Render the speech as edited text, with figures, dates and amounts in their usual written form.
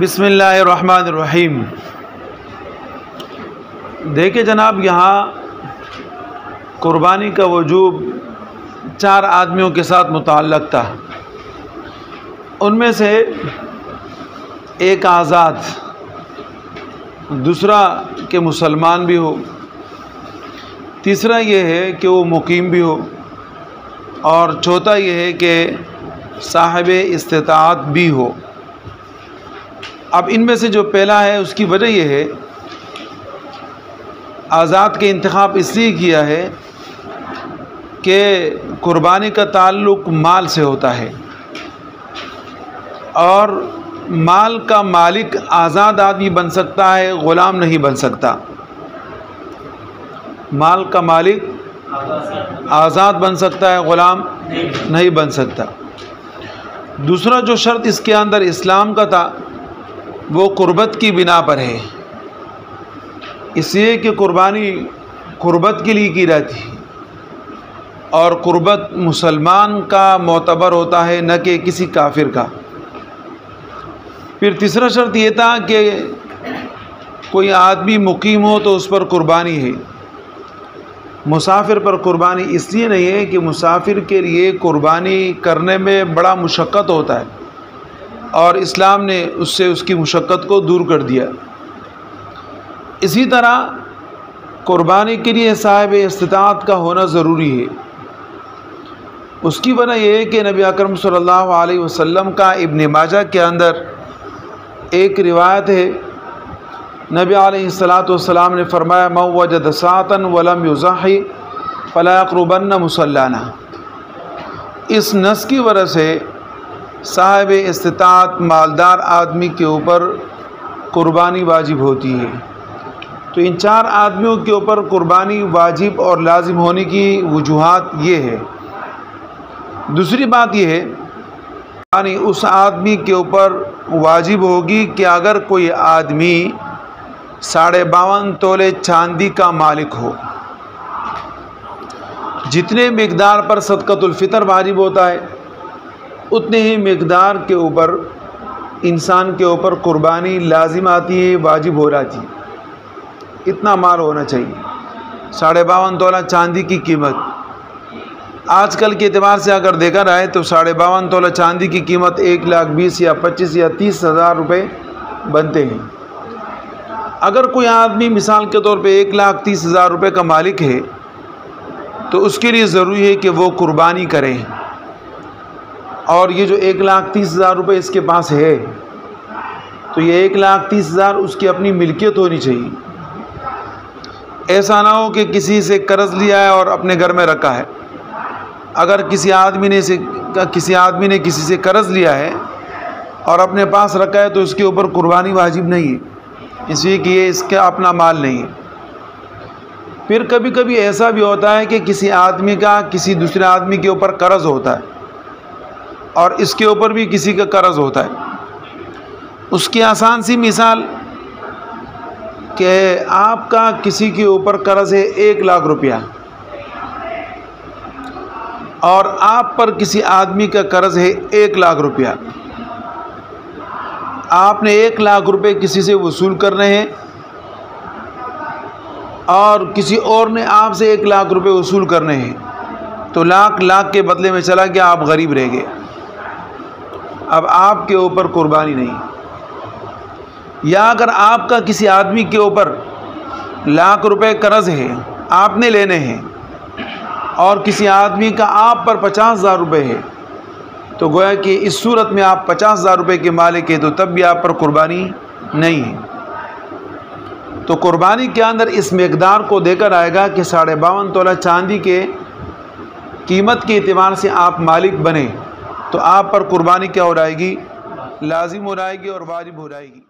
بسم اللہ الرحمن الرحیم۔ دیکھیں جناب، یہاں قربانی کا وجوب 4 آدمیوں کے ساتھ متعلق تھا۔ ان میں سے ایک آزاد، دوسرا کہ مسلمان بھی ہو، تیسرا یہ ہے کہ وہ مقیم بھی ہو، اور چوتھا یہ ہے کہ صاحب استطاعت بھی ہو۔ اب ان میں سے جو پہلا ہے اس کی وجہ یہ ہے، آزاد کے انتخاب اس لیے کیا ہے کہ قربانی کا تعلق مال سے ہوتا ہے، اور مال کا مالک آزاد آدمی بن سکتا ہے، غلام نہیں بن سکتا۔ مال کا مالک آزاد بن سکتا ہے، غلام نہیں بن سکتا۔ دوسرا جو شرط اس کے اندر اسلام کا تھا وہ قربت کی بنا پر ہے، اس لیے کہ قربانی قربت کے لیے کی جاتی ہے، اور قربت مسلمان کا معتبر ہوتا ہے، نہ کہ کسی کافر کا۔ پھر تیسرا شرط یہ تھا کہ کوئی آدمی مقیم ہو تو اس پر قربانی ہے، مسافر پر قربانی اس لیے نہیں ہے کہ مسافر کے لیے قربانی کرنے میں بڑا مشقت ہوتا ہے، اور اسلام نے اس سے اس کی مشقت کو دور کر دیا۔ اسی طرح قربانی کے لیے صاحب استطاعت کا ہونا ضروری ہے۔ اس کی وجہ یہ ہے کہ نبی اکرم صلی اللہ علیہ وسلم کا ابن ماجہ کے اندر ایک روایت ہے، نبی علیہ الصلوۃ نے فرمایا من وجد ساعۃ ولم یضحی فلا یقربن مصلانا۔ اس نص کی وجہ سے صاحب استطاعت مالدار آدمی کے اوپر قربانی واجب ہوتی ہے۔ تو ان 4 آدمیوں کے اوپر قربانی واجب اور لازم ہونے کی وجوہات یہ ہے۔ دوسری بات یہ ہے، یعنی اس آدمی کے اوپر واجب ہوگی کہ اگر کوئی آدمی 52.5 تولے چاندی کا مالک ہو، جتنے مقدار پر صدقۃ الفطر واجب ہوتا ہے اتنے ہی مقدار کے اوپر انسان کے اوپر قربانی لازم آتی ہے، واجب ہو جاتی ہے۔ اتنا مال ہونا چاہیے۔ 52.5 تولہ چاندی کی قیمت آج کل کے اعتبار سے اگر دیکھا جائے تو 52.5 تولہ چاندی کی قیمت 1,20,000 یا 25,000 یا 30,000 روپے بنتے ہیں۔ اگر کوئی آدمی مثال کے طور پہ 1,30,000 روپے کا مالک ہے تو اس کے لیے ضروری ہے کہ وہ قربانی کرے، اور یہ جو 1,30,000 روپے اس کے پاس ہے تو یہ 1,30,000 اس کی اپنی ملکیت ہونی چاہیے۔ ایسا نہ ہو کہ کسی سے قرض لیا ہے اور اپنے گھر میں رکھا ہے۔ اگر کسی آدمی نے کسی سے قرض لیا ہے اور اپنے پاس رکھا ہے تو اس کے اوپر قربانی واجب نہیں ہے، اس لیے کہ یہ اس کا اپنا مال نہیں ہے۔ پھر کبھی کبھی ایسا بھی ہوتا ہے کہ کسی آدمی کا کسی دوسرے آدمی کے اوپر قرض ہوتا ہے، اور اس کے اوپر بھی کسی کا قرض ہوتا ہے۔ اس کی آسان سی مثال کہ آپ کا کسی کے اوپر قرض ہے 1,00,000 روپیہ، اور آپ پر کسی آدمی کا قرض ہے 1,00,000 روپیہ۔ آپ نے 1,00,000 روپے کسی سے وصول کرنے ہیں، اور کسی اور نے آپ سے 1,00,000 روپے وصول کرنے ہیں، تو لاکھ کے بدلے میں چلا گیا، آپ غریب رہ گئے۔ اب آپ کے اوپر قربانی نہیں۔ یا اگر آپ کا کسی آدمی کے اوپر 1,00,000 روپے قرض ہے، آپ نے لینے ہیں، اور کسی آدمی کا آپ پر 50,000 روپے ہے، تو گویا کہ اس صورت میں آپ 50,000 روپے کے مالک ہیں، تو تب بھی آپ پر قربانی نہیں ہے۔ تو قربانی کے اندر اس مقدار کو دیکھا جائے گا کہ 52.5 تولہ چاندی کے قیمت کے اعتبار سے آپ مالک بنے تو آپ پر قربانی کیا ہو جائے گی؟ لازم ہو جائے گی اور واجب ہو جائے گی۔